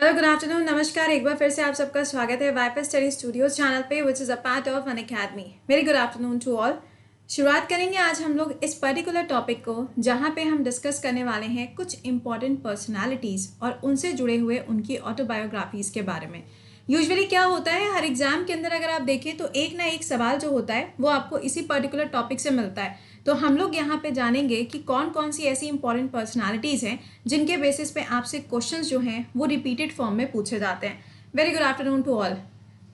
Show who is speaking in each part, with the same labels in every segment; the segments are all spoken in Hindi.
Speaker 1: हेलो, गुड आफ्टरनून, नमस्कार। एक बार फिर से आप सबका स्वागत है वाईफाई स्टडी स्टूडियोज चैनल पे, which is a part of Unacademy. Very good afternoon to all. शुरुआत करेंगे आज हम लोग इस पर्टिकुलर टॉपिक को, जहाँ पे हम डिस्कस करने वाले हैं कुछ इंपॉर्टेंट पर्सनालिटीज़ और उनसे जुड़े हुए उनकी ऑटोबायोग्राफीज़ के बारे में। यूजुअली क्या होता है, हर एग्जाम के अंदर अगर आप देखें तो एक ना एक सवाल जो होता है वो आपको इसी पर्टिकुलर टॉपिक से मिलता है। तो हम लोग यहाँ पे जानेंगे कि कौन कौन सी ऐसी इंपॉर्टेंट पर्सनालिटीज़ हैं जिनके बेसिस पे आपसे क्वेश्चंस जो हैं वो रिपीटेड फॉर्म में पूछे जाते हैं। Very good afternoon to all.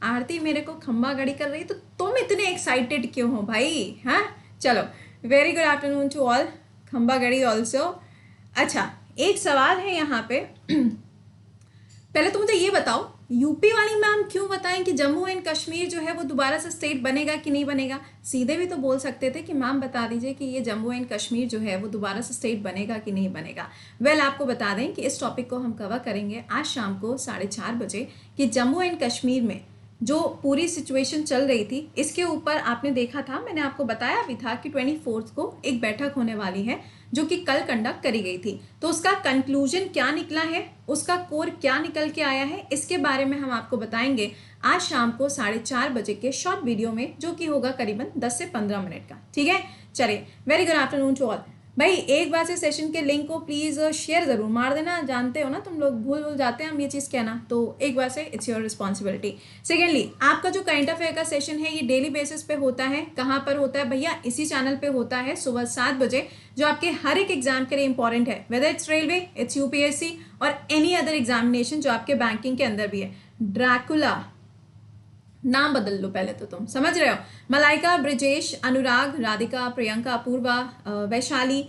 Speaker 1: Aarti मेरे को खम्बा गड़ी कर रही, तो तुम इतने एक्साइटेड क्यों हो भाई? हाँ, चलो, very good afternoon to all, खम्बा गड़ी ऑल्सो। अच्छा, एक सवाल है यहाँ पे। पहले तो मुझे ये बताओ, यूपी वाली मैम क्यों बताएं कि जम्मू एंड कश्मीर जो है वो दोबारा से स्टेट बनेगा कि नहीं बनेगा? सीधे भी तो बोल सकते थे कि मैम बता दीजिए कि ये जम्मू एंड कश्मीर जो है वो दोबारा से स्टेट बनेगा कि नहीं बनेगा। वेल, आपको बता दें कि इस टॉपिक को हम कवर करेंगे आज शाम को 4:30 बजे कि जम्मू एंड कश्मीर में जो पूरी सिचुएशन चल रही थी, इसके ऊपर आपने देखा था, मैंने आपको बताया भी था कि 24 को एक बैठक होने वाली है जो कि कल कंडक्ट करी गई थी। तो उसका कंक्लूजन क्या निकला है, उसका कोर क्या निकल के आया है, इसके बारे में हम आपको बताएंगे आज शाम को 4:30 बजे के शॉर्ट वीडियो में, जो कि होगा करीबन 10 से 15 मिनट का। ठीक है, चलिए, very good afternoon to all. भाई, एक बार से सेशन के लिंक को प्लीज शेयर जरूर मार देना। जानते हो ना, तुम लोग भूल जाते हैं हम ये चीज़ कहना, तो एक बार से इट्स योर रिस्पॉन्सिबिलिटी। सेकेंडली, आपका जो करंट अफेयर का सेशन है ये डेली बेसिस पे होता है। कहाँ पर होता है भैया? इसी चैनल पे होता है सुबह 7 बजे, जो आपके हर एक एग्जाम के लिए इंपॉर्टेंट है, whether it's railway, it's UPSC और एनी अदर एग्जामिनेशन जो आपके बैंकिंग के अंदर भी है। ड्रैकुला नाम बदल लो पहले, तो तुम समझ रहे हो। Malaika, Brijesh, Anurag, Radhika, Priyanka, Apoorva, Vaishali,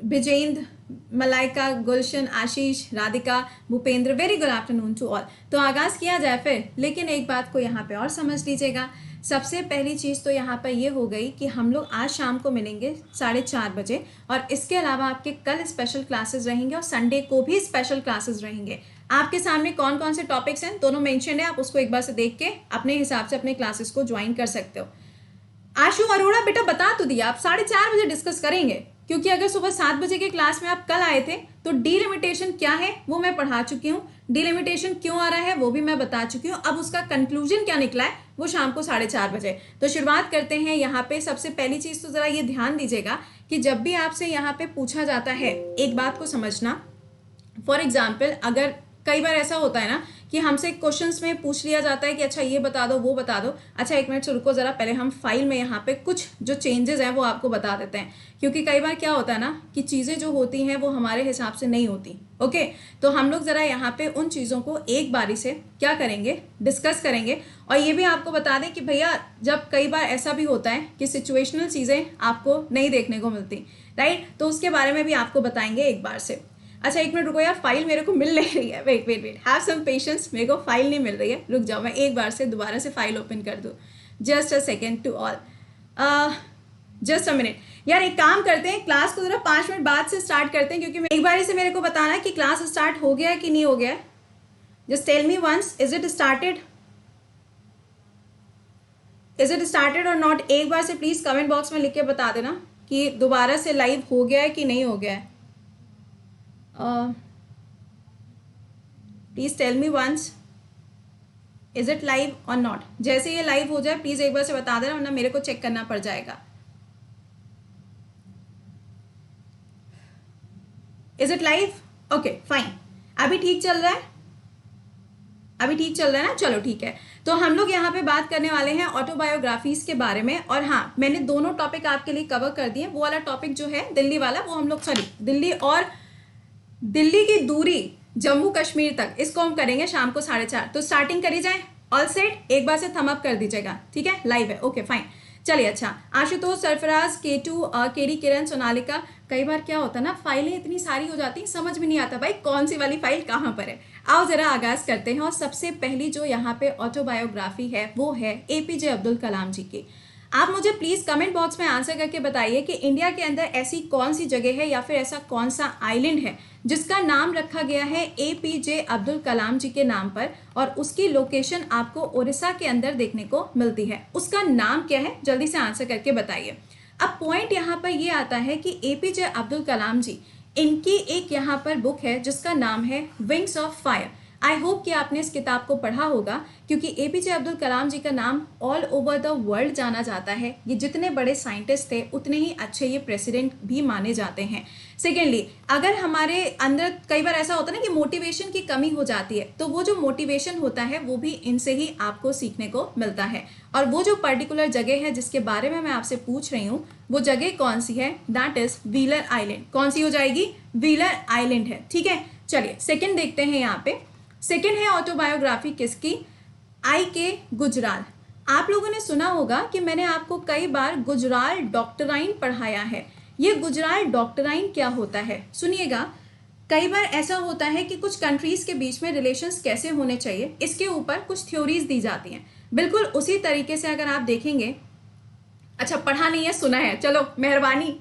Speaker 1: Vijender, Malaika, Gulshan, Ashish, Radhika, Bhupendra, very good afternoon to all. तो आगाज़ किया जाए फिर, लेकिन एक बात को यहाँ पे और समझ लीजिएगा। सबसे पहली चीज़ तो यहाँ पर ये हो गई कि हम लोग आज शाम को मिलेंगे 4:30 बजे, और इसके अलावा आपके कल स्पेशल क्लासेस रहेंगे और संडे को भी स्पेशल क्लासेस रहेंगे। आपके सामने कौन कौन से टॉपिक्स हैं दोनों मेंशन है, आप उसको एक बार से देख के अपने हिसाब से अपने क्लासेस को ज्वाइन कर सकते हो। आशु अरोड़ा बेटा बता तो दिया, आप 4:30 बजे डिस्कस करेंगे, क्योंकि अगर सुबह 7 बजे के क्लास में आप कल आए थे तो डीलिमिटेशन क्या है वो मैं पढ़ा चुकी हूँ, डीलिमिटेशन क्यों आ रहा है वो भी मैं बता चुकी हूँ। अब उसका कंक्लूजन क्या निकला है वो शाम को 4:30 बजे। तो शुरुआत करते हैं यहाँ पे। सबसे पहली चीज तो जरा ये ध्यान दीजिएगा कि जब भी आपसे यहाँ पे पूछा जाता है, एक बात को समझना। फॉर एग्जाम्पल, अगर कई बार ऐसा होता है ना कि हमसे क्वेश्चंस में पूछ लिया जाता है कि अच्छा ये बता दो वो बता दो। अच्छा, एक मिनट से रुको जरा, पहले हम फाइल में यहाँ पे कुछ जो चेंजेस हैं वो आपको बता देते हैं, क्योंकि कई बार क्या होता है ना कि चीज़ें जो होती हैं वो हमारे हिसाब से नहीं होती। ओके, तो हम लोग ज़रा यहाँ पे उन चीज़ों को एक बारी से क्या करेंगे, डिस्कस करेंगे। और ये भी आपको बता दें कि भैया, जब कई बार ऐसा भी होता है कि सिचुएशनल चीज़ें आपको नहीं देखने को मिलती, राइट, तो उसके बारे में भी आपको बताएंगे एक बार से। अच्छा, एक मिनट रुको यार, फाइल मेरे को मिल नहीं रही है। Wait wait wait, have some patience, मेरे को फाइल नहीं मिल रही है, रुक जाओ, मैं एक बार से दोबारा से फाइल ओपन कर दूँ। Just a second to all, just a minute यार। एक काम करते हैं, क्लास को जरा 5 मिनट बाद से स्टार्ट करते हैं, क्योंकि एक बार से मेरे को बताना कि क्लास स्टार्ट हो गया है कि नहीं हो गया है। Just tell me once, is it started, is it started or not? एक बार से प्लीज कमेंट बॉक्स में लिख के बता देना कि दोबारा से लाइव हो गया है कि नहीं हो गया है। Please tell me once, is it live or not? जैसे ये लाइव हो जाए प्लीज एक बार से बता देना, वरना मेरे को चेक करना पड़ जाएगा। Is it live? Okay fine, अभी ठीक चल रहा है, अभी ठीक चल रहा है ना? चलो ठीक है। तो हम लोग यहाँ पे बात करने वाले हैं ऑटोबायोग्राफीज के बारे में। और हाँ, मैंने दोनों टॉपिक आपके लिए कवर कर दिए। वो वाला टॉपिक जो है दिल्ली वाला, वो हम लोग, सॉरी, दिल्ली और दिल्ली की दूरी जम्मू कश्मीर तक, इसको हम करेंगे शाम को 4:30। तो स्टार्टिंग करी जाए। ऑल सेट, एक बार से थम अप कर दीजिएगा, ठीक है? लाइव है, ओके फाइन। चलिए, अच्छा, आशुतोष, सरफराज, केटू, केडी, किरण, सोनालिका। कई बार क्या होता है ना, फाइलें इतनी सारी हो जाती, समझ में नहीं आता भाई कौन सी वाली फाइल कहाँ पर है। आओ जरा आगाज करते हैं। और सबसे पहली जो यहाँ पे ऑटोबायोग्राफी है वो है एपीजे अब्दुल कलाम जी की। आप मुझे प्लीज कमेंट बॉक्स में आंसर करके बताइए कि इंडिया के अंदर ऐसी कौन सी जगह है या फिर ऐसा कौन सा आइलैंड है जिसका नाम रखा गया है एपीजे अब्दुल कलाम जी के नाम पर, और उसकी लोकेशन आपको उड़ीसा के अंदर देखने को मिलती है। उसका नाम क्या है, जल्दी से आंसर करके बताइए। अब पॉइंट यहाँ पर ये आता है कि एपीजे अब्दुल कलाम जी, इनकी एक यहाँ पर बुक है जिसका नाम है wings of fire. I hope कि आपने इस किताब को पढ़ा होगा, क्योंकि एपीजे अब्दुल कलाम जी का नाम ऑल ओवर द वर्ल्ड जाना जाता है। ये जितने बड़े साइंटिस्ट थे उतने ही अच्छे ये प्रेसिडेंट भी माने जाते हैं। सेकेंडली, अगर हमारे अंदर कई बार ऐसा होता है ना कि मोटिवेशन की कमी हो जाती है, तो वो जो मोटिवेशन होता है वो भी इनसे ही आपको सीखने को मिलता है। और वो जो पर्टिकुलर जगह है जिसके बारे में मैं आपसे पूछ रही हूँ, वो जगह कौन सी है? That is wheeler island. कौन सी हो जाएगी? व्हीलर आइलैंड है। ठीक है, चलिए सेकंड देखते हैं। यहाँ पे सेकंड है ऑटोबायोग्राफी किसकी? आई के गुजराल। आप लोगों ने सुना होगा कि मैंने आपको कई बार गुजराल डॉक्टराइन पढ़ाया है। ये गुजराल डॉक्टराइन क्या होता है सुनिएगा। कई बार ऐसा होता है कि कुछ कंट्रीज के बीच में रिलेशंस कैसे होने चाहिए, इसके ऊपर कुछ थ्योरीज दी जाती हैं। बिल्कुल उसी तरीके से अगर आप देखेंगे, अच्छा पढ़ा नहीं है, सुना है, चलो मेहरबानी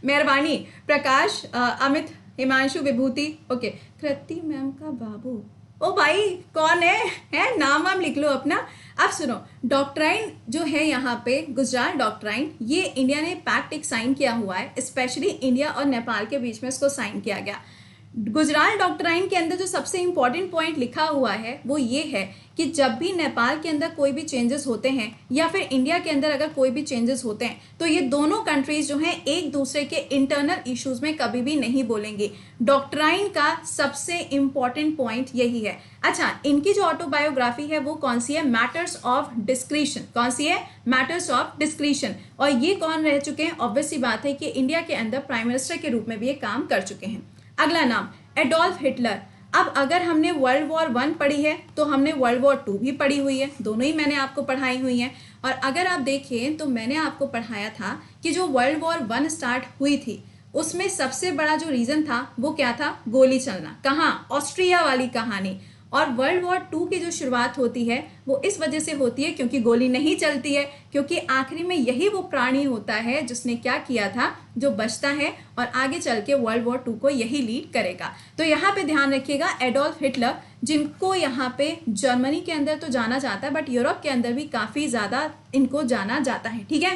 Speaker 1: मेहरबानी। प्रकाश, अमित, हिमांशु, विभूति, ओके। कृति मैम का बाबू, ओ भाई कौन है नाम वाम लिख लो अपना। अब सुनो, डॉक्ट्राइन जो है यहाँ पे गुजराल डॉक्ट्राइन, ये इंडिया ने पैक्ट एक साइन किया हुआ है, स्पेशली इंडिया और नेपाल के बीच में इसको साइन किया गया। गुजराल डॉक्ट्राइन के अंदर जो सबसे इंपॉर्टेंट पॉइंट लिखा हुआ है वो ये है कि जब भी नेपाल के अंदर कोई भी चेंजेस होते हैं या फिर इंडिया के अंदर अगर कोई भी चेंजेस होते हैं, तो ये दोनों कंट्रीज जो हैं एक दूसरे के इंटरनल इश्यूज में कभी भी नहीं बोलेंगी। डॉक्ट्राइन का सबसे इंपॉर्टेंट पॉइंट यही है। अच्छा, इनकी जो ऑटोबायोग्राफी है वो कौन सी है? Matters of discretion. कौन सी है? Matters of discretion. और ये कौन रह चुके हैं? ऑब्वियस सी बात है कि इंडिया के अंदर प्राइम मिनिस्टर के रूप में भी ये काम कर चुके हैं। अगला नाम एडोल्फ हिटलर। अब अगर हमने वर्ल्ड वॉर 1 पढ़ी है तो हमने वर्ल्ड वॉर 2 भी पढ़ी हुई है, दोनों ही मैंने आपको पढ़ाई हुई हैं। और अगर आप देखें तो मैंने आपको पढ़ाया था कि जो वर्ल्ड वॉर 1 स्टार्ट हुई थी उसमें सबसे बड़ा जो रीजन था वो क्या था? गोली चलना। कहाँ? ऑस्ट्रिया वाली कहानी। और वर्ल्ड वॉर 2 की जो शुरुआत होती है वो इस वजह से होती है क्योंकि गोली नहीं चलती है, क्योंकि आखिरी में यही वो प्राणी होता है जिसने क्या किया था, जो बचता है और आगे चल के वर्ल्ड वॉर 2 को यही लीड करेगा। तो यहाँ पे ध्यान रखिएगा, एडोल्फ हिटलर, जिनको यहाँ पे जर्मनी के अंदर तो जाना जाता है बट यूरोप के अंदर भी काफी ज्यादा इनको जाना जाता है। ठीक है,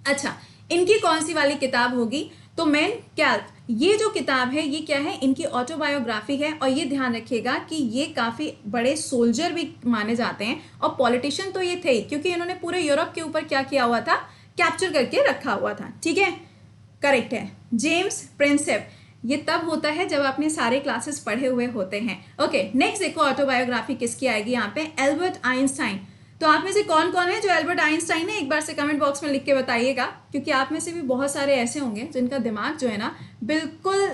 Speaker 1: अच्छा इनकी कौन सी वाली किताब होगी? तो मेन कैल्प, ये जो किताब है ये क्या है? इनकी ऑटोबायोग्राफी है। और ये ध्यान रखिएगा कि ये काफी बड़े सोल्जर भी माने जाते हैं और पॉलिटिशियन तो ये थे ही, क्योंकि इन्होंने पूरे यूरोप के ऊपर क्या किया हुआ था? कैप्चर करके रखा हुआ था। ठीक है, करेक्ट है। जेम्स प्रिंसेप, ये तब होता है जब आपने सारे क्लासेस पढ़े हुए होते हैं। ओके, नेक्स्ट देखो ऑटोबायोग्राफी किसकी आएगी यहाँ पे? Albert Einstein. तो आप में से कौन कौन है जो एल्बर्ट आइंस्टाइन है? एक बार से कमेंट बॉक्स में लिख के बताइएगा, क्योंकि आप में से भी बहुत सारे ऐसे होंगे जिनका दिमाग जो है ना बिल्कुल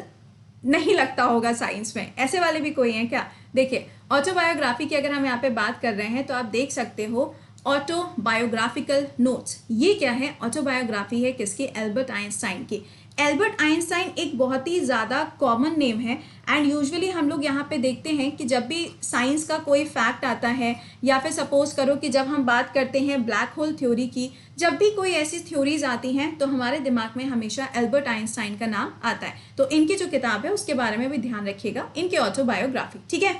Speaker 1: नहीं लगता होगा साइंस में। ऐसे वाले भी कोई हैं क्या? देखिए, ऑटोबायोग्राफी की अगर हम यहाँ पे बात कर रहे हैं तो आप देख सकते हो ऑटोबायोग्राफिकल नोट्स। ये क्या है? ऑटोबायोग्राफी है किसकी? एल्बर्ट आइंस्टाइन की। एल्बर्ट आइंस्टाइन एक बहुत ही ज़्यादा कॉमन नेम है एंड यूजुअली हम लोग यहाँ पे देखते हैं कि जब भी साइंस का कोई फैक्ट आता है या फिर सपोज करो कि जब हम बात करते हैं ब्लैक होल थ्योरी की, जब भी कोई ऐसी थ्योरीज आती हैं तो हमारे दिमाग में हमेशा एल्बर्ट आइंस्टाइन का नाम आता है। तो इनकी जो किताब है उसके बारे में भी ध्यान रखिएगा, इनकी ऑटोबायोग्राफी। ठीक है,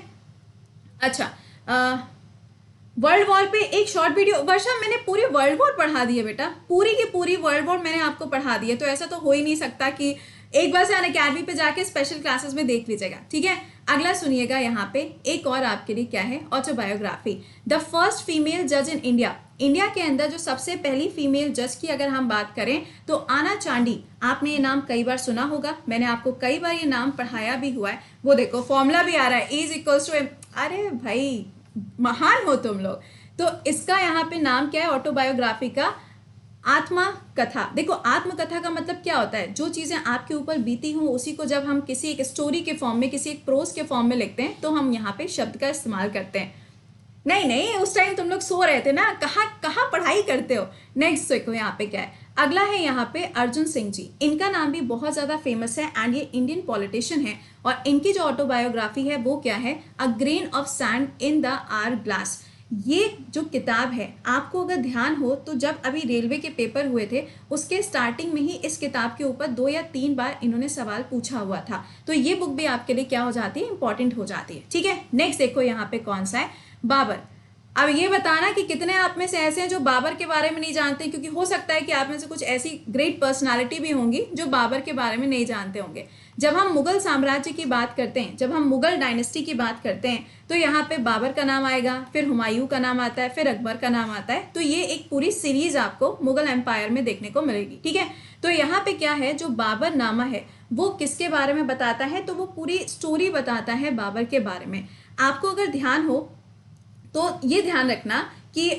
Speaker 1: अच्छा वर्ल्ड वॉर पे एक शॉर्ट वीडियो। वर्षा, मैंने पूरी वर्ल्ड वॉर पढ़ा दी है बेटा, पूरी की पूरी वर्ल्ड वॉर मैंने आपको पढ़ा दी है, तो ऐसा तो हो ही नहीं सकता कि एक बार से अनअकैडमी पे जाके स्पेशल क्लासेस में देख लीजिएगा। ठीक है, अगला सुनिएगा, यहाँ पे एक और आपके लिए क्या है? ऑटोबायोग्राफी। द फर्स्ट फीमेल जज इन इंडिया। इंडिया के अंदर जो सबसे पहली फीमेल जज की अगर हम बात करें तो आना चांडी। आपने ये नाम कई बार सुना होगा, मैंने आपको कई बार ये नाम पढ़ाया भी हुआ है। वो देखो फॉर्मूला भी आ रहा है, E=M। अरे भाई महान हो तुम लोग। तो इसका यहाँ पे नाम क्या है ऑटोबायोग्राफी का? आत्मा कथा। देखो आत्मकथा का मतलब क्या होता है? जो चीजें आपके ऊपर बीती हों उसी को जब हम किसी एक स्टोरी के फॉर्म में, किसी एक प्रोज के फॉर्म में लिखते हैं तो हम यहाँ पे शब्द का इस्तेमाल करते हैं। नहीं, उस टाइम तुम लोग सो रहे थे ना, कहाँ पढ़ाई करते हो। नेक्स्ट देखो यहाँ पे क्या है, अगला है यहाँ पे अर्जुन सिंह जी। इनका नाम भी बहुत ज्यादा फेमस है एंड ये इंडियन पॉलिटिशियन है और इनकी जो ऑटोबायोग्राफी है वो क्या है? A grain of sand in the hourglass. ये जो किताब है, आपको अगर ध्यान हो तो जब अभी रेलवे के पेपर हुए थे उसके स्टार्टिंग में ही इस किताब के ऊपर 2 या 3 बार इन्होंने सवाल पूछा हुआ था, तो ये बुक भी आपके लिए क्या हो जाती है? इंपॉर्टेंट हो जाती है। ठीक है, नेक्स्ट देखो यहाँ पे कौन सा है? बाबर। अब ये बताना कि कितने आप में से ऐसे हैं जो बाबर के बारे में नहीं जानते, क्योंकि हो सकता है कि आप में से कुछ ऐसी ग्रेट पर्सनालिटी भी होंगी जो बाबर के बारे में नहीं जानते होंगे। जब हम मुगल साम्राज्य की बात करते हैं, जब हम मुगल डायनेस्टी की बात करते हैं, तो यहाँ पे बाबर का नाम आएगा, फिर हुमायूं का नाम आता है, फिर अकबर का नाम आता है। तो ये एक पूरी सीरीज आपको मुगल एम्पायर में देखने को मिलेगी, ठीक है। तो यहाँ पे क्या है, जो बाबर नामा है वो किसके बारे में बताता है, तो वो पूरी स्टोरी बताता है बाबर के बारे में। आपको अगर ध्यान हो तो ये ध्यान रखना कि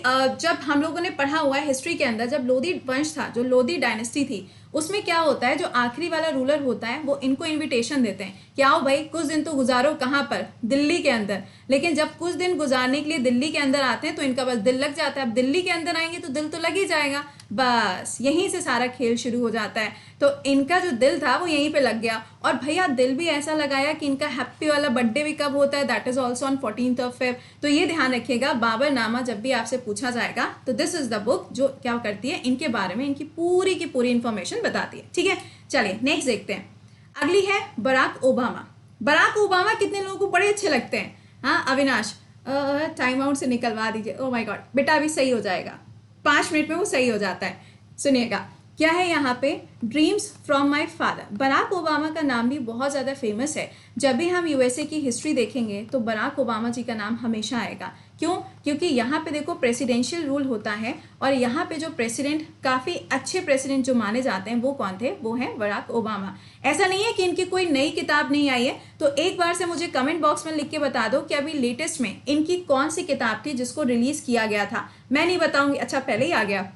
Speaker 1: जब हम लोगों ने पढ़ा हुआ है हिस्ट्री के अंदर, जब लोधी वंश था, जो लोधी डायनेस्टी थी, उसमें क्या होता है, जो आखिरी वाला रूलर होता है वो इनको इनविटेशन देते हैं कि आओ भाई कुछ दिन तो गुजारो, कहाँ पर, दिल्ली के अंदर। लेकिन जब कुछ दिन गुजारने के लिए दिल्ली के अंदर आते हैं तो इनका बस दिल लग जाता है। अब दिल्ली के अंदर आएंगे तो दिल तो लग ही जाएगा, बस यहीं से सारा खेल शुरू हो जाता है। तो इनका जो दिल था वो यहीं पे लग गया, और भैया दिल भी ऐसा लगाया कि इनका हैप्पी वाला बर्थडे भी कब होता है, that is also on 14th of Feb। तो ये ध्यान रखिएगा, बाबरनामा जब भी आपसे पूछा जाएगा तो दिस इज द बुक जो क्या करती है, इनके बारे में इनकी पूरी की पूरी इंफॉर्मेशन बताती है, ठीक है। चलिए नेक्स्ट देखते हैं। अगली है बराक ओबामा। बराक ओबामा कितने लोगों को बड़े अच्छे लगते हैं? हाँ अविनाश, टाइम आउट से निकलवा दीजिए। ओ माय गॉड, बेटा अभी सही हो जाएगा, 5 मिनट में वो सही हो जाता है। सुनिएगा क्या है यहाँ पे, dreams from my father. Barack Obama का नाम भी बहुत ज़्यादा फेमस है। जब भी हम यूएसए की हिस्ट्री देखेंगे तो बराक ओबामा जी का नाम हमेशा आएगा। क्यों? क्योंकि यहाँ पे देखो प्रेसिडेंशियल रूल होता है, और यहाँ पे जो प्रेसिडेंट, काफ़ी अच्छे प्रेसिडेंट जो माने जाते हैं वो कौन थे, वो हैं बराक ओबामा। ऐसा नहीं है कि इनकी कोई नई किताब नहीं आई है, तो एक बार से मुझे कमेंट बॉक्स में लिख के बता दो कि अभी लेटेस्ट में इनकी कौन सी किताब थी जिसको रिलीज किया गया था। मैं नहीं बताऊंगी, अच्छा पहले ही आ गया,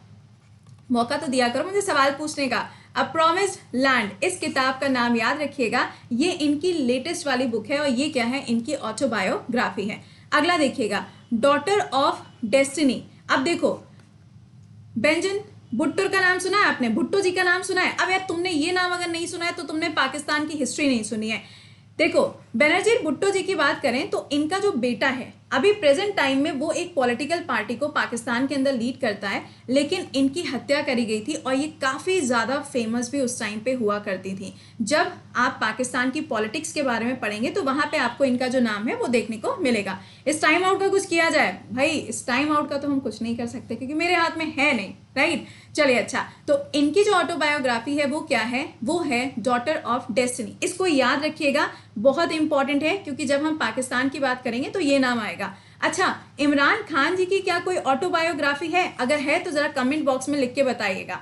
Speaker 1: मौका तो दिया करो मुझे सवाल पूछने का। अ प्रॉमिस्ड लैंड, इस किताब का नाम याद रखिएगा, ये इनकी लेटेस्ट वाली बुक है, और ये क्या है, इनकी ऑटोबायोग्राफी है। अगला देखिएगा, डॉटर ऑफ डेस्टिनी। अब देखो, बेंजन भुट्टो का नाम सुना है आपने, भुट्टो जी का नाम सुना है? अब यार तुमने ये नाम अगर नहीं सुना है तो तुमने पाकिस्तान की हिस्ट्री नहीं सुनी है। देखो, बेनजीर भुट्टो जी की बात करें तो इनका जो बेटा है अभी प्रेजेंट टाइम में वो एक पॉलिटिकल पार्टी को पाकिस्तान के अंदर लीड करता है, लेकिन इनकी हत्या करी गई थी, और ये काफ़ी ज़्यादा फेमस भी उस टाइम पे हुआ करती थी। जब आप पाकिस्तान की पॉलिटिक्स के बारे में पढ़ेंगे तो वहाँ पे आपको इनका जो नाम है वो देखने को मिलेगा। इस टाइम आउट का कुछ किया जाए भाई, इस टाइम आउट का तो हम कुछ नहीं कर सकते क्योंकि मेरे हाथ में है नहीं, राइट। चलिए अच्छा, तो इनकी जो ऑटोबायोग्राफी है वो क्या है, वो है डॉटर ऑफ डेस्टिनी। इसको याद रखिएगा, बहुत इंपॉर्टेंट है, क्योंकि जब हम पाकिस्तान की बात करेंगे तो ये नाम आएगा। अच्छा, इमरान खान जी की क्या कोई ऑटोबायोग्राफी है? अगर है तो जरा कमेंट बॉक्स में लिख के बताइएगा,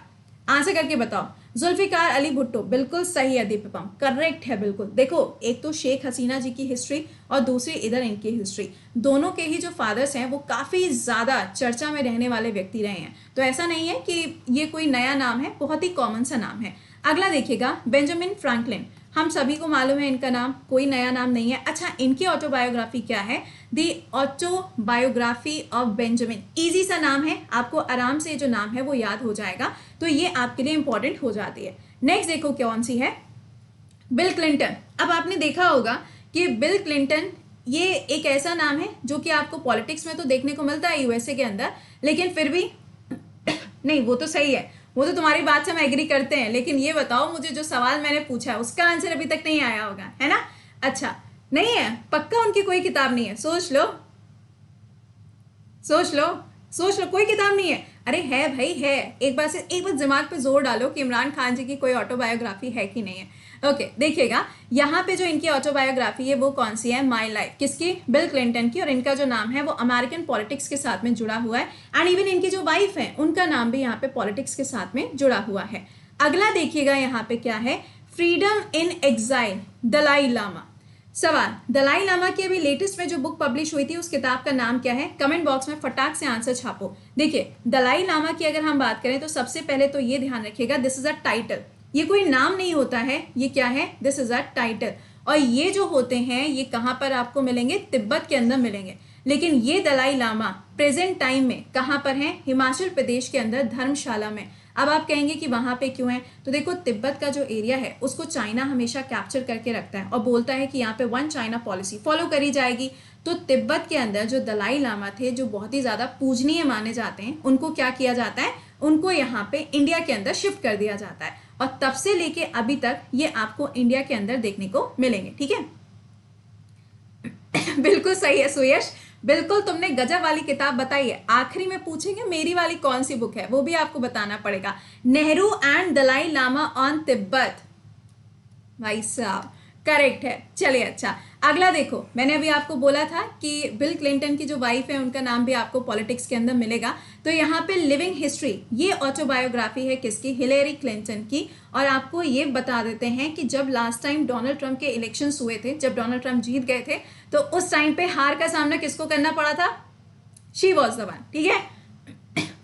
Speaker 1: आंसर करके बताओ। जुल्फिकार अली भुट्टो, बिल्कुल सही है दीपम, करेक्ट है बिल्कुल। देखो, एक तो शेख हसीना जी की हिस्ट्री और दूसरी इधर इनकी हिस्ट्री, दोनों के ही जो फादर्स हैं वो काफ़ी ज़्यादा चर्चा में रहने वाले व्यक्ति रहे हैं। तो ऐसा नहीं है कि ये कोई नया नाम है, बहुत ही कॉमन सा नाम है। अगला देखिएगा, बेंजामिन फ्रैंकलिन। हम सभी को मालूम है इनका नाम, कोई नया नाम नहीं है। अच्छा, इनकी ऑटोबायोग्राफी क्या है, दी ऑटोबायोग्राफी ऑफ बेंजामिन। इजी सा नाम है, आपको आराम से जो नाम है वो याद हो जाएगा, तो ये आपके लिए इंपॉर्टेंट हो जाती है। नेक्स्ट देखो कौन सी है, बिल क्लिंटन। अब आपने देखा होगा कि बिल क्लिंटन ये एक ऐसा नाम है जो कि आपको पॉलिटिक्स में तो देखने को मिलता है यूएसए के अंदर, लेकिन फिर भी नहीं, वो तो सही है, वो तो तुम्हारी बात से हम एग्री करते हैं, लेकिन ये बताओ मुझे, जो सवाल मैंने पूछा है उसका आंसर अभी तक नहीं आया होगा, है ना? अच्छा, नहीं है पक्का, उनकी कोई किताब नहीं है? सोच लो सोच लो सोच लो, कोई किताब नहीं है? अरे है भाई, है। एक बार दिमाग पे जोर डालो कि इमरान खान जी की कोई ऑटोबायोग्राफी है कि नहीं है। ओके, देखिएगा यहाँ पे जो इनकी ऑटोबायोग्राफी है वो कौन सी है, माई लाइफ, किसकी, बिल क्लिंटन की, और इनका जो नाम है वो अमेरिकन पॉलिटिक्स के साथ में जुड़ा हुआ है, एंड इवन इनकी जो वाइफ है उनका नाम भी यहाँ पे पॉलिटिक्स के साथ में जुड़ा हुआ है। अगला देखिएगा यहाँ पे क्या है, freedom in exile, Dalai Lama. सवाल, दलाई लामा की अभी लेटेस्ट में जो बुक पब्लिश हुई थी उस किताब का नाम क्या है? कमेंट बॉक्स में फटाक से आंसर छापो। देखिए, दलाई लामा की अगर हम बात करें तो सबसे पहले तो ये ध्यान रखिएगा, दिस इज अ टाइटल, ये कोई नाम नहीं होता है, ये क्या है, दिस इज अ टाइटल। और ये जो होते हैं ये कहाँ पर आपको मिलेंगे, तिब्बत के अंदर मिलेंगे। लेकिन ये दलाई लामा प्रेजेंट टाइम में कहाँ पर हैं, हिमाचल प्रदेश के अंदर धर्मशाला में। अब आप कहेंगे कि वहाँ पे क्यों है, तो देखो तिब्बत का जो एरिया है उसको चाइना हमेशा कैप्चर करके रखता है और बोलता है कि यहाँ पे वन चाइना पॉलिसी फॉलो करी जाएगी। तो तिब्बत के अंदर जो दलाई लामा थे, जो बहुत ही ज़्यादा पूजनीय माने जाते हैं, उनको क्या किया जाता है, उनको यहाँ पे इंडिया के अंदर शिफ्ट कर दिया जाता है, और तब से लेके अभी तक ये आपको इंडिया के अंदर देखने को मिलेंगे, ठीक है। बिल्कुल सही है सुयश, बिल्कुल तुमने गजब वाली किताब बताई है। आखिरी में पूछेंगे मेरी वाली कौन सी बुक है, वो भी आपको बताना पड़ेगा। नेहरू एंड दलाई लामा ऑन तिब्बत, भाई साहब करेक्ट है। चलिए अच्छा, अगला देखो, मैंने अभी आपको बोला था कि बिल क्लिंटन की जो वाइफ है उनका नाम भी आपको पॉलिटिक्स के अंदर मिलेगा। तो यहाँ पे लिविंग हिस्ट्री, ये ऑटोबायोग्राफी है किसकी? हिलेरी क्लिंटन की। और आपको ये बता देते हैं कि जब लास्ट टाइम डोनाल्ड ट्रंप के इलेक्शंस हुए थे, जब डोनाल्ड ट्रंप जीत गए थे, तो उस टाइम पे हार का सामना किसको करना पड़ा था? शी वॉज द वन, ठीक है,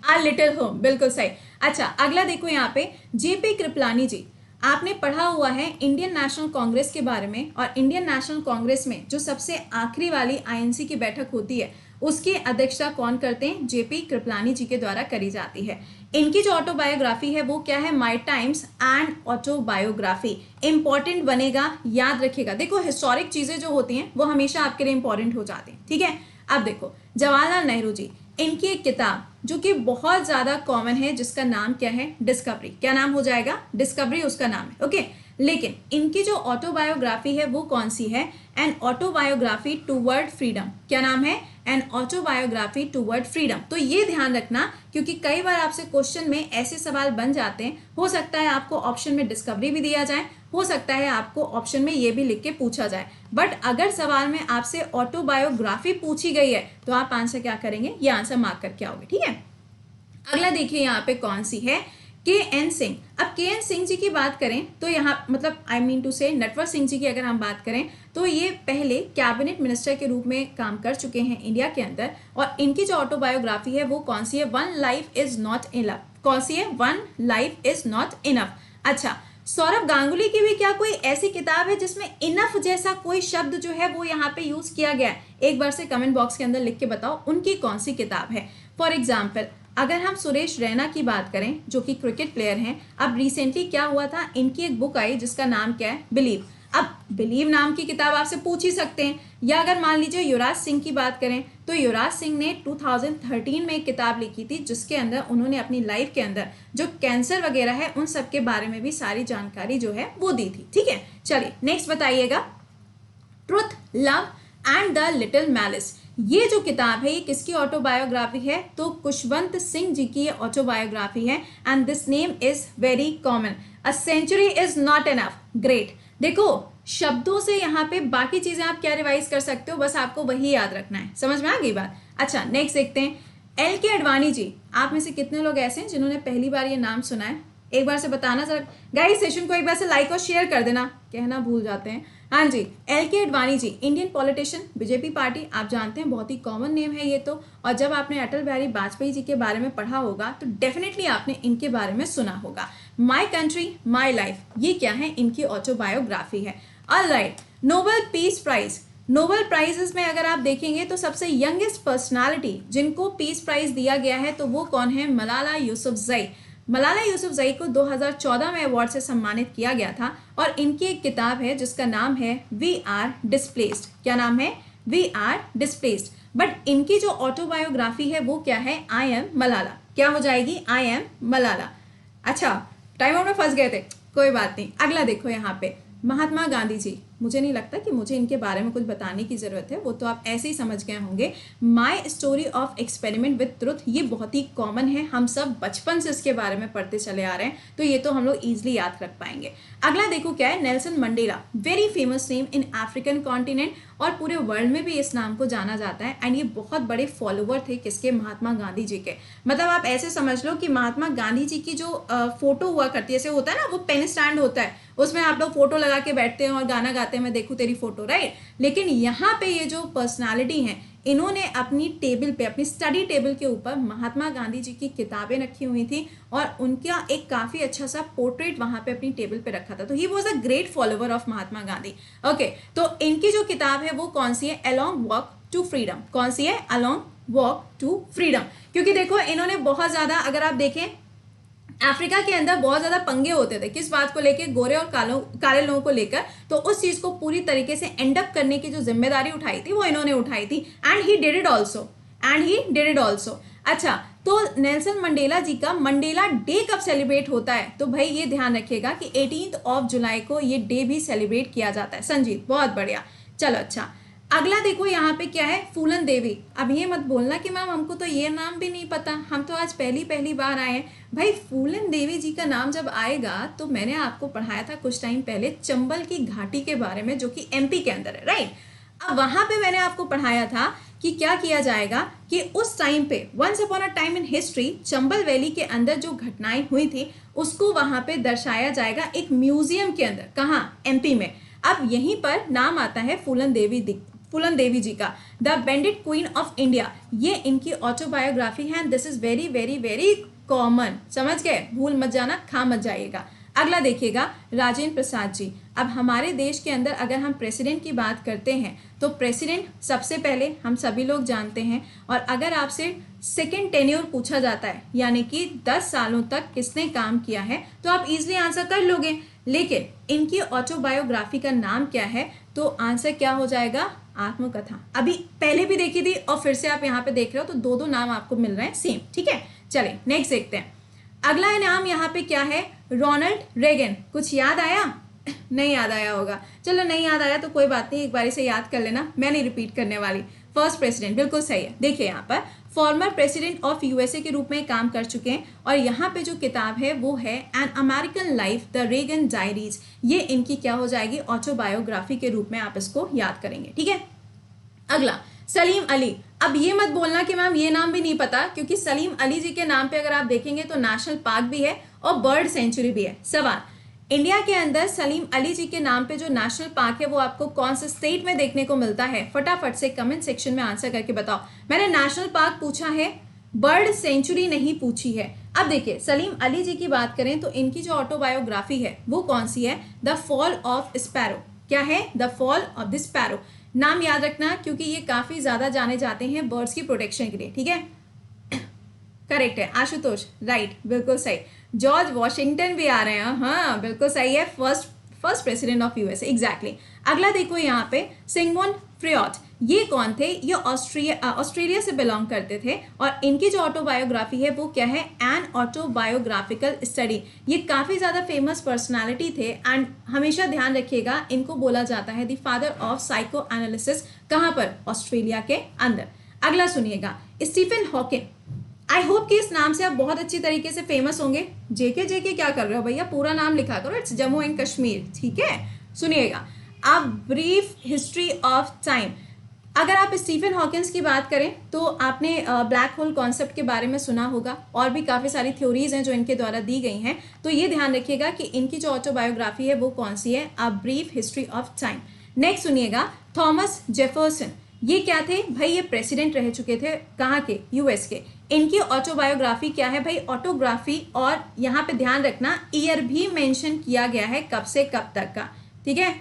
Speaker 1: आ लिटिल होम, बिल्कुल सही। अच्छा अगला देखो यहाँ पे जेपी कृपलानी जी, आपने पढ़ा हुआ है इंडियन नेशनल कांग्रेस के बारे में, और इंडियन नेशनल कांग्रेस में जो सबसे आखिरी वाली आईएनसी की बैठक होती है उसकी अध्यक्षता कौन करते हैं? जेपी कृपलानी जी के द्वारा करी जाती है। इनकी जो ऑटोबायोग्राफी है वो क्या है? My times and autobiography. Important बनेगा, याद रखिएगा। देखो हिस्टोरिक चीजें जो होती हैं वो हमेशा आपके लिए इंपॉर्टेंट हो जाती हैं, ठीक है। अब देखो जवाहरलाल नेहरू जी, इनकी एक किताब जो कि बहुत ज्यादा कॉमन है जिसका नाम क्या है? डिस्कवरी। क्या नाम हो जाएगा? डिस्कवरी उसका नाम है, ओके। लेकिन इनकी जो ऑटोबायोग्राफी है वो कौन सी है? An autobiography toward freedom. क्या नाम है? An autobiography toward freedom. तो ये ध्यान रखना क्योंकि कई बार आपसे क्वेश्चन में ऐसे सवाल बन जाते हैं, हो सकता है आपको ऑप्शन में डिस्कवरी भी दिया जाए, हो सकता है आपको ऑप्शन में ये भी लिख के पूछा जाए, बट अगर सवाल में आपसे ऑटोबायोग्राफी पूछी गई है तो आप आंसर क्या करेंगे? ये आंसर मार्क करके आओगे, ठीक है। अगला देखिए यहाँ पे कौन सी है? के एन सिंह। अब के एन सिंह जी की बात करें तो यहाँ मतलब आई मीन टू से नटवर सिंह जी की अगर हम बात करें तो ये पहले कैबिनेट मिनिस्टर के रूप में काम कर चुके हैं इंडिया के अंदर, और इनकी जो ऑटोबायोग्राफी है वो कौन सी है? One life is not enough. कौन सी है? One life is not enough. अच्छा, सौरभ गांगुली की भी क्या कोई ऐसी किताब है जिसमें इनफ जैसा कोई शब्द जो है वो यहाँ पे यूज किया गया है? एक बार से कमेंट बॉक्स के अंदर लिख के बताओ उनकी कौन सी किताब है। फॉर एग्जाम्पल अगर हम सुरेश रैना की बात करें जो कि क्रिकेट प्लेयर हैं, अब रिसेंटली क्या हुआ था, इनकी एक बुक आई जिसका नाम क्या है? बिलीव। अब बिलीव नाम की किताब आपसे पूछ ही सकते हैं। या अगर मान लीजिए युवराज सिंह की बात करें तो युवराज सिंह ने 2013 में एक किताब लिखी थी जिसके अंदर उन्होंने अपनी लाइफ के अंदर जो कैंसर वगैरह है उन सब के बारे में भी सारी जानकारी जो है वो दी थी, ठीक है। चलिए नेक्स्ट बताइएगा, truth, love and the little malice. ये जो किताब है ये किसकी ऑटोबायोग्राफी है? तो खुशवंत सिंह जी की ऑटोबायोग्राफी है। And this name is very common, a century is not enough. Great. देखो शब्दों से यहाँ पे बाकी चीजें आप क्या रिवाइज कर सकते हो, बस आपको वही याद रखना है। समझ में आ गई बात? अच्छा नेक्स्ट देखते हैं, एल के अडवाणी जी। आप में से कितने लोग ऐसे हैं जिन्होंने पहली बार ये नाम सुना है? एक बार से बताना जरा गाइस, सेशन को एक बार से लाइक और शेयर कर देना, कहना भूल जाते हैं। हाँ जी, एल के Advani ji Indian politician, BJP party, आप जानते हैं बहुत ही कॉमन नेम है ये तो। और जब आपने अटल बिहारी वाजपेयी जी के बारे में पढ़ा होगा तो डेफिनेटली आपने इनके बारे में सुना होगा। माई कंट्री माई लाइफ, ये क्या है? इनकी ऑटोबायोग्राफी है। Alright, Nobel peace prize. Nobel prizes में अगर आप देखेंगे तो सबसे यंगेस्ट पर्सनालिटी जिनको पीस प्राइज दिया गया है तो वो कौन है? मलाला यूसुफजई। मलाला यूसुफजई को 2014 में अवार्ड से सम्मानित किया गया था, और इनकी एक किताब है जिसका नाम है वी आर डिस्प्लेस्ड। क्या नाम है? We are displaced. बट इनकी जो ऑटोबायोग्राफी है वो क्या है? I am Malala. क्या हो जाएगी? I am Malala. अच्छा टाइम आउट में फंस गए थे, कोई बात नहीं। अगला देखो यहाँ पे महात्मा गांधी जी। मुझे नहीं लगता कि मुझे इनके बारे में कुछ बताने की जरूरत है, वो तो आप ऐसे ही समझ गए होंगे। My story of experiment with truth, ये बहुत ही कॉमन है, हम सब बचपन से इसके बारे में पढ़ते चले आ रहे हैं, तो ये तो हम लोग इजिली याद रख पाएंगे। अगला देखो क्या है? Nelson Mandela, very famous name in African continent, और पूरे वर्ल्ड में भी इस नाम को जाना जाता है। एंड ये बहुत बड़े फॉलोवर थे किसके? महात्मा गांधी जी के। मतलब आप ऐसे समझ लो कि महात्मा गांधी जी की जो फोटो हुआ करती है, जैसे होता है ना वो पेन स्टैंड होता है, उसमें आप लोग फोटो लगा के बैठते हैं और गाना गाते हैं, मैं देखूं तेरी फोटो, राइट। लेकिन यहाँ पे ये जो पर्सनालिटी हैं इन्होंने अपनी टेबल पे, अपनी स्टडी टेबल के ऊपर महात्मा गांधी जी की किताबें रखी हुई थी और उनका एक काफी अच्छा सा पोर्ट्रेट वहां पे अपनी टेबल पे रखा था। तो he was a great follower of Mahatma Gandhi. Okay, तो इनकी जो किताब है वो कौन सी है? Along walk to freedom. कौन सी है? Along walk to freedom. क्योंकि देखो इन्होंने बहुत ज्यादा, अगर आप देखें अफ्रीका के अंदर बहुत ज्यादा पंगे होते थे किस बात को लेके? गोरे और काले लोगों को लेकर। तो उस चीज को पूरी तरीके से एंड अप करने की जो जिम्मेदारी उठाई थी वो इन्होंने उठाई थी। And he did it also. अच्छा, तो नेल्सन मंडेला जी का मंडेला डे कब सेलिब्रेट होता है? तो भाई ये ध्यान रखिएगा कि 18 जुलाई को ये डे भी सेलिब्रेट किया जाता है। संजीत बहुत बढ़िया। चलो अच्छा, अगला देखो यहाँ पे क्या है, फूलन देवी। अब ये मत बोलना कि मैम हमको तो ये नाम भी नहीं पता, हम तो आज पहली बार आए हैं। भाई फूलन देवी जी का नाम जब आएगा तो मैंने आपको पढ़ाया था कुछ टाइम पहले चंबल की घाटी के बारे में, जो कि एमपी के अंदर है, राइट। अब वहां पे मैंने आपको पढ़ाया था कि क्या किया जाएगा कि उस टाइम पे once upon a time in history Chambal valley के अंदर जो घटनाएं हुई थी उसको वहां पे दर्शाया जाएगा एक म्यूजियम के अंदर। कहाँ? एमपी में। अब यहीं पर नाम आता है फूलन देवी जी का, the bended queen of India. ये इनकी ऑटोबायोग्राफी है। This is very very very common, समझ गए, भूल मत जाना, खा मत जाइएगा। अगला देखिएगा, राजेंद्र प्रसाद जी। अब हमारे देश के अंदर अगर हम प्रेसिडेंट की बात करते हैं तो प्रेसिडेंट सबसे पहले हम सभी लोग जानते हैं, और अगर आपसे सेकेंड टेन्योर पूछा जाता है यानी कि 10 सालों तक किसने काम किया है तो आप इजीली आंसर कर लोगे। लेकिन इनकी ऑटोबायोग्राफी का नाम क्या है तो आंसर क्या हो जाएगा? आत्मकथा। अभी पहले भी देखी थी और फिर से आप यहाँ पे देख रहे हो, तो दो नाम आपको मिल रहे हैं सेम, ठीक है। चलिए नेक्स्ट देखते हैं। अगला नाम यहाँ पे क्या है? Ronald Reagan. कुछ याद आया? नहीं याद आया होगा, चलो नहीं याद आया तो कोई बात नहीं, एक बारी से याद कर लेना, मैं नहीं रिपीट करने वाली। फर्स्ट प्रेसिडेंट, बिल्कुल सही है। देखिए यहाँ पर फॉर्मर प्रेसिडेंट ऑफ यूएसए के रूप में काम कर चुके हैं, और यहाँ पे जो किताब है वो है an American life the Reagan diaries. ये इनकी क्या हो जाएगी? ऑटोबायोग्राफी के रूप में आप इसको याद करेंगे, ठीक है। अगला सलीम अली। अब ये मत बोलना कि मैम ये नाम भी नहीं पता, क्योंकि सलीम अली जी के नाम पे अगर आप देखेंगे तो नेशनल पार्क भी है और बर्ड सेंचुरी भी है। सवाल, इंडिया के अंदर सलीम अली जी के नाम पे जो नेशनल पार्क है वो आपको कौन से स्टेट में देखने को मिलता है? फटाफट से कमेंट सेक्शन में आंसर करके बताओ। मैंने नेशनल पार्क पूछा है, बर्ड सेंचुरी नहीं पूछी है। अब देखिए सलीम अली जी की बात करें तो इनकी जो ऑटोबायोग्राफी है वो कौन सी है? The fall of sparrow. क्या है? The fall of the sparrow. नाम याद रखना क्योंकि ये काफी ज्यादा जाने जाते हैं बर्ड्स की प्रोटेक्शन के लिए, ठीक है। करेक्ट है आशुतोष, राइट, बिल्कुल सही। जॉर्ज वॉशिंगटन भी आ रहे हैं, हाँ बिल्कुल सही है, first president of USA, exactly. अगला देखो यहाँ पे सिगमुंड फ्रॉइड। ये कौन थे? ये ऑस्ट्रेलिया से बिलोंग करते थे, और इनकी जो ऑटोबायोग्राफी है वो क्या है? N autobiographical study. ये काफी ज्यादा फेमस पर्सनालिटी थे, एंड हमेशा ध्यान रखिएगा इनको बोला जाता है the father of psycho analysis. कहाँ पर? ऑस्ट्रेलिया के अंदर। अगला सुनिएगा, स्टीफन हॉकिंग। आई होप कि इस नाम से आप बहुत अच्छी तरीके से फेमस होंगे। जेके क्या कर रहे हो भैया, पूरा नाम लिखा करो, इट्स जम्मू एंड कश्मीर, ठीक है। सुनिएगा, a brief history of time. अगर आप स्टीफन हॉकिंस की बात करें तो आपने ब्लैक होल कॉन्सेप्ट के बारे में सुना होगा, और भी काफ़ी सारी थ्योरीज हैं जो इनके द्वारा दी गई हैं। तो ये ध्यान रखिएगा कि इनकी जो ऑटोबायोग्राफी है वो कौन सी है? A brief history of time. Next सुनिएगा, थॉमस जेफरसन। ये क्या थे भाई? ये प्रेसिडेंट रह चुके थे, कहाँ के? यूएस के। इनकी ऑटोबायोग्राफी क्या है भाई? ऑटोग्राफी, और यहाँ पे ध्यान रखना ईयर भी मेंशन किया गया है, कब से कब तक का, ठीक है।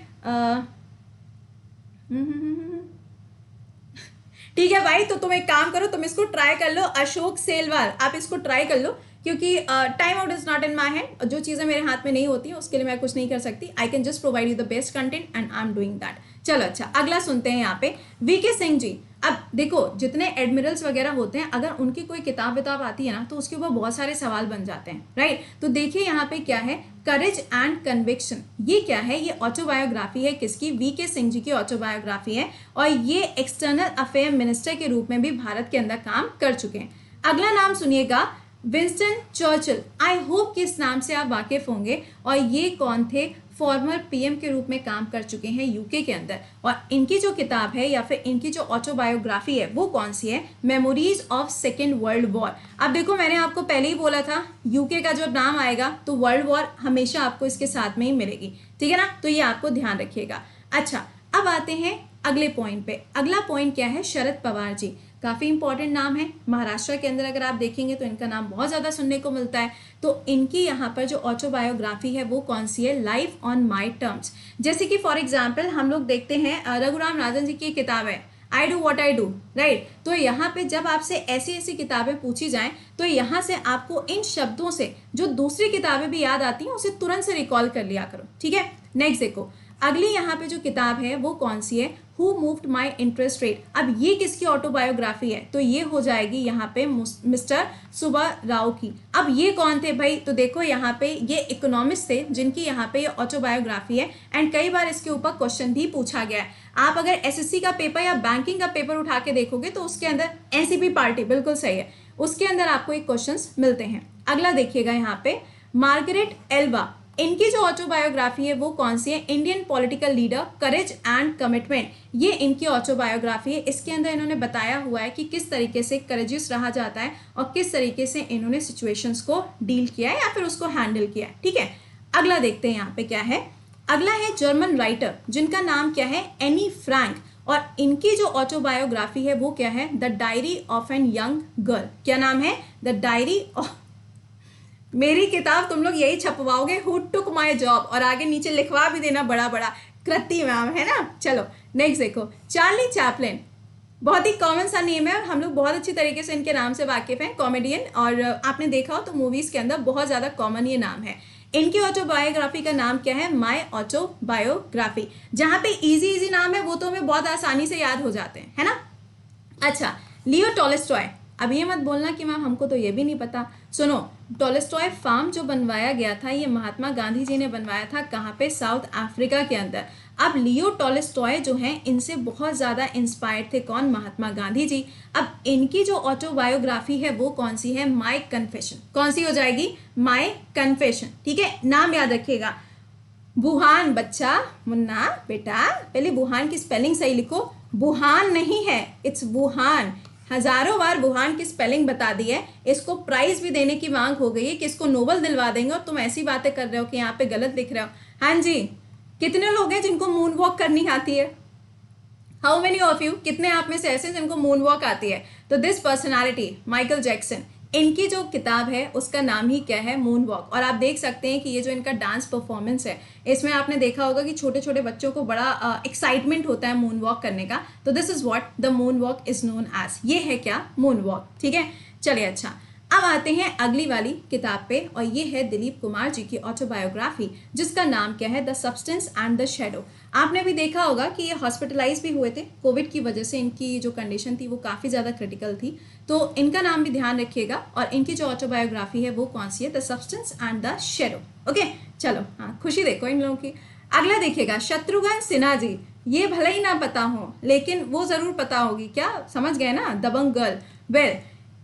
Speaker 1: ठीक है भाई, तो तुम एक काम करो, तुम इसको ट्राई कर लो, अशोक सेलवाल, आप इसको ट्राई कर लो, क्योंकि time out is not in my hand. जो चीज़ें मेरे हाथ में नहीं होती उसके लिए मैं कुछ नहीं कर सकती। I can just provide you the best content and I am doing that. चलो अच्छा, अगला सुनते हैं यहाँ पे वीके सिंह जी। अब देखो जितने एडमिरल्स वगैरह होते हैं, अगर उनकी कोई किताब आती है ना तो उसके ऊपर बहुत सारे सवाल बन जाते हैं, राइट। तो देखिए यहाँ पे क्या है, करेज एंड कन्विक्शन। ये क्या है? ये ऑटोबायोग्राफी है किसकी? वीके सिंह जी की ऑटोबायोग्राफी है, और ये एक्सटर्नल अफेयर मिनिस्टर के रूप में भी भारत के अंदर काम कर चुके हैं। अगला नाम सुनिएगा, विंस्टन चर्चिल। आई होप कि इस नाम से आप वाकिफ होंगे, और ये कौन थे? फॉर्मर पीएम के रूप में काम कर चुके हैं यूके के अंदर, और इनकी जो किताब है या फिर इनकी जो ऑटोबायोग्राफी है वो कौन सी है? Memories of second world war. अब देखो मैंने आपको पहले ही बोला था यूके का जो नाम आएगा तो वर्ल्ड वॉर हमेशा आपको इसके साथ में ही मिलेगी, ठीक है ना, तो ये आपको ध्यान रखिएगा। अच्छा, अब आते हैं अगले पॉइंट पे। अगला पॉइंट क्या है? शरद पवार जी। काफ़ी इंपॉर्टेंट नाम है, महाराष्ट्र के अंदर अगर आप देखेंगे तो इनका नाम बहुत ज़्यादा सुनने को मिलता है। तो इनकी यहाँ पर जो ऑटोबायोग्राफी है वो कौन सी है? Life on my terms. जैसे कि फॉर एग्जाम्पल हम लोग देखते हैं रघुराम राजन जी की किताब है I do what I do, right. तो यहाँ पे जब आपसे ऐसी ऐसी किताबें पूछी जाएं तो यहाँ से आपको इन शब्दों से जो दूसरी किताबें भी याद आती हैं उसे तुरंत से रिकॉल कर लिया करो, ठीक है। नेक्स्ट देखो, अगली यहाँ पे जो किताब है वो कौन सी है? Who moved my interest rate. अब ये किसकी ऑटोबायोग्राफी है? तो ये हो जाएगी यहाँ पे मिस्टर सुब्बाराव की। अब ये कौन थे भाई? तो देखो यहाँ पे ये इकोनॉमिस्ट थे जिनकी यहाँ पे ये ऑटोबायोग्राफी है, एंड कई बार इसके ऊपर क्वेश्चन भी पूछा गया है। आप अगर एसएससी का पेपर या बैंकिंग का पेपर उठा के देखोगे तो उसके अंदर एनसीपी पार्टी, बिल्कुल सही है, उसके अंदर आपको एक क्वेश्चंस मिलते हैं। अगला देखिएगा यहाँ पे मार्गरेट एल्वा, इनकी जो ऑटोबायोग्राफी है वो कौन सी है? Indian political leader, courage and commitment, ये इनकी ऑटोबायोग्राफी है। इसके अंदर इन्होंने बताया हुआ है कि किस तरीके से करेजियस रहा जाता है और किस तरीके से इन्होंने सिचुएशंस को डील किया है या फिर उसको हैंडल किया है। ठीक है, अगला देखते हैं यहाँ पे क्या है। अगला है जर्मन राइटर जिनका नाम क्या है? एनी फ्रैंक, और इनकी जो ऑटोबायोग्राफी है वो क्या है? The diary of an young girl. क्या नाम है? द डायरी ऑफ, मेरी किताब तुम लोग यही छपवाओगे, हु टुक माई जॉब, और आगे नीचे लिखवा भी देना बड़ा बड़ा, कृति मैम, है ना। चलो नेक्स्ट देखो, चार्ली चैपलिन, बहुत ही कॉमन सा नेम है और हम लोग बहुत अच्छी तरीके से इनके नाम से वाकिफ हैं, कॉमेडियन, और आपने देखा हो तो मूवीज के अंदर बहुत ज्यादा कॉमन ये नाम है। इनकी ऑटोबायोग्राफी का नाम क्या है? My autobiography. जहां पे इजी नाम है वो तो हमें बहुत आसानी से याद हो जाते हैं, है ना। अच्छा, लियो टॉलस्टॉय, अब ये मत बोलना कि मैम हमको तो ये भी नहीं पता। सुनो, टॉलस्टॉय फार्म जो बनवाया गया था ये महात्मा गांधी जी ने बनवाया था। कहाँ पे? साउथ अफ्रीका के अंदर। अब लियो टॉलस्टॉय जो हैं इनसे बहुत ज़्यादा इंस्पायर्ड थे कौन? महात्मा गांधी जी। अब इनकी जो ऑटोबायोग्राफी है वो कौन सी है? माई कन्फेशन। कौन सी हो जाएगी? माई कन्फेशन। ठीक है, नाम याद रखिएगा। वुहान, बच्चा, मुन्ना बेटा, पहले वुहान की स्पेलिंग सही लिखो, वुहान नहीं है, इट्स वुहान। हजारों बार वुहान की स्पेलिंग बता दी है। इसको प्राइज भी देने की मांग हो गई है कि इसको नोबल दिलवा देंगे, और तुम ऐसी बातें कर रहे हो कि यहाँ पे गलत लिख रहे हो। हाँ जी, कितने लोग हैं जिनको मून वॉक करनी आती है? हाउ मेनी ऑफ यू, कितने आप में से ऐसे जिनको मून वॉक आती है? तो दिस पर्सनालिटी माइकल जैक्सन, इनकी जो किताब है उसका नाम ही क्या है? Moon walk. और आप देख सकते हैं कि ये जो इनका डांस परफॉर्मेंस है इसमें आपने देखा होगा कि छोटे छोटे बच्चों को बड़ा एक्साइटमेंट होता है मून वॉक करने का। तो this is what the moon walk is known as. ये है क्या? Moon walk. ठीक है, चलिए अच्छा, अब आते हैं अगली वाली किताब पे, और ये है दिलीप कुमार जी की ऑटोबायोग्राफी जिसका नाम क्या है? The substance and the shadow. आपने भी देखा होगा कि ये हॉस्पिटलाइज भी हुए थे कोविड की वजह से, इनकी जो कंडीशन थी वो काफ़ी ज़्यादा क्रिटिकल थी। तो इनका नाम भी ध्यान रखिएगा, और इनकी जो ऑटोबायोग्राफी है वो कौन सी है? The substance and the shadow. Okay, चलो हाँ, खुशी देखो इन लोगों की। अगला देखिएगा, शत्रुघ्न सिन्हा जी, ये भले ही ना पता हो लेकिन वो ज़रूर पता होगी। क्या समझ गए ना? दबंग गर्ल। वेल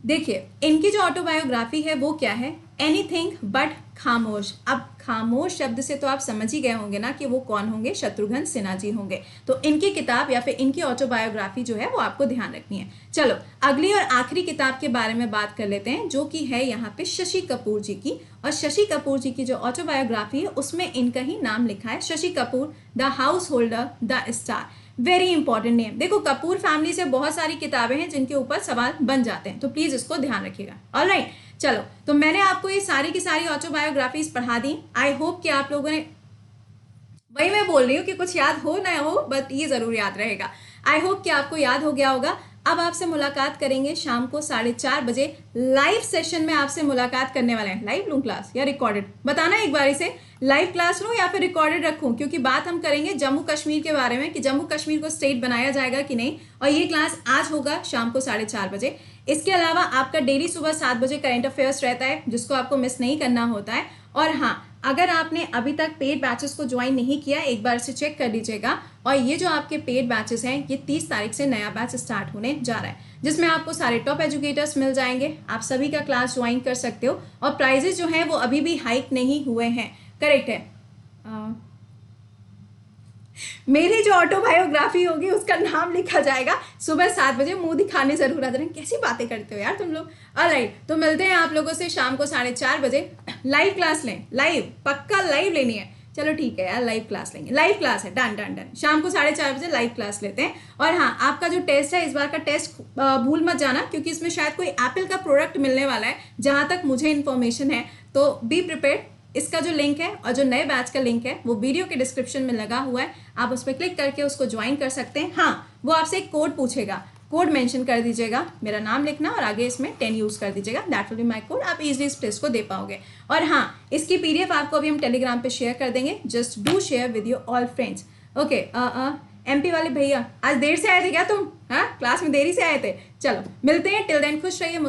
Speaker 1: देखिए, इनकी जो ऑटोबायोग्राफी है वो क्या है? एनीथिंग बट खामोश। अब खामोश शब्द से तो आप समझ ही गए होंगे ना कि वो कौन होंगे? शत्रुघ्न सिन्हा जी होंगे। तो इनकी किताब या फिर इनकी ऑटोबायोग्राफी जो है वो आपको ध्यान रखनी है। चलो अगली और आखिरी किताब के बारे में बात कर लेते हैं, जो कि है यहाँ पे शशि कपूर जी की। और शशि कपूर जी की जो ऑटोबायोग्राफी है उसमें इनका ही नाम लिखा है, Shashi Kapoor the house holder the star. Very important name. देखो, कपूर फैमिली से बहुत सारी किताबें हैं जिनके ऊपर सवाल बन जाते हैं, तो प्लीज इसको ध्यान रखिएगा। ऑलराइट, चलो तो मैंने आपको ये सारी की सारी ऑटोबायोग्राफीज पढ़ा दी। आई होप कि आप लोगों ने, वही मैं बोल रही हूँ कि कुछ याद हो ना हो, बट ये जरूर याद रहेगा। आई होप कि आपको याद हो गया होगा। अब आपसे मुलाकात करेंगे शाम को 4:30 बजे लाइव सेशन में। आपसे मुलाकात करने वाले हैं। लाइव लूं क्लास या रिकॉर्डेड? बताना एक बारी से, लाइव क्लास लूं या फिर रिकॉर्डेड रखूं, क्योंकि बात हम करेंगे जम्मू कश्मीर के बारे में कि जम्मू कश्मीर को स्टेट बनाया जाएगा कि नहीं। और ये क्लास आज होगा शाम को 4:30 बजे। इसके अलावा आपका डेली सुबह 7 बजे करंट अफेयर्स रहता है जिसको आपको मिस नहीं करना होता है। और हाँ, अगर आपने अभी तक पेड बैचेस को ज्वाइन नहीं किया, एक बार से चेक कर लीजिएगा। और ये जो आपके पेड बैचेस हैं, ये 30 तारीख से नया बैच स्टार्ट होने जा रहा है, जिसमें आपको सारे टॉप एजुकेटर्स मिल जाएंगे। आप सभी का क्लास ज्वाइन कर सकते हो। और प्राइजेस जो हैं वो अभी भी हाइक नहीं हुए हैं। करेक्ट है। मेरी जो ऑटोबायोग्राफी होगी उसका नाम लिखा जाएगा सुबह 7 बजे। मुंह दिखाने जरूर आ जाए, कैसी बातें करते हो यार तुम लोग। ऑलराइट, तो मिलते हैं आप लोगों से शाम को 4:30 बजे। लाइव क्लास लें, लाइव पक्का लाइव लेनी है। चलो ठीक है यार, लाइव क्लास लेंगे। लाइव क्लास है, डन डन डन। शाम को 4:30 बजे लाइव क्लास लेते हैं। और हाँ, आपका जो टेस्ट है, इस बार का टेस्ट भूल मत जाना, क्योंकि इसमें शायद कोई एप्पल का प्रोडक्ट मिलने वाला है, जहां तक मुझे इन्फॉर्मेशन है। तो बी प्रिपेयर्ड। इसका जो लिंक है और जो नए बैच का लिंक है वो वीडियो के डिस्क्रिप्शन में लगा हुआ है। आप उस पर क्लिक करके उसको ज्वाइन कर सकते हैं। हाँ, वो आपसे एक कोड पूछेगा, कोड मेंशन कर दीजिएगा, मेरा नाम लिखना और आगे इसमें 10 यूज कर दीजिएगा। That will be my code. आप इजीली इस टेस्ट को दे पाओगे। और हाँ, इसकी पीडीएफ आपको अभी हम टेलीग्राम पे शेयर कर देंगे। Just do share with your all friends. Okay, MP वाले भैया, आज देर से आए थे क्या तुम? हाँ, क्लास में देरी से आए थे। चलो मिलते हैं, टिल देन खुश रहिए,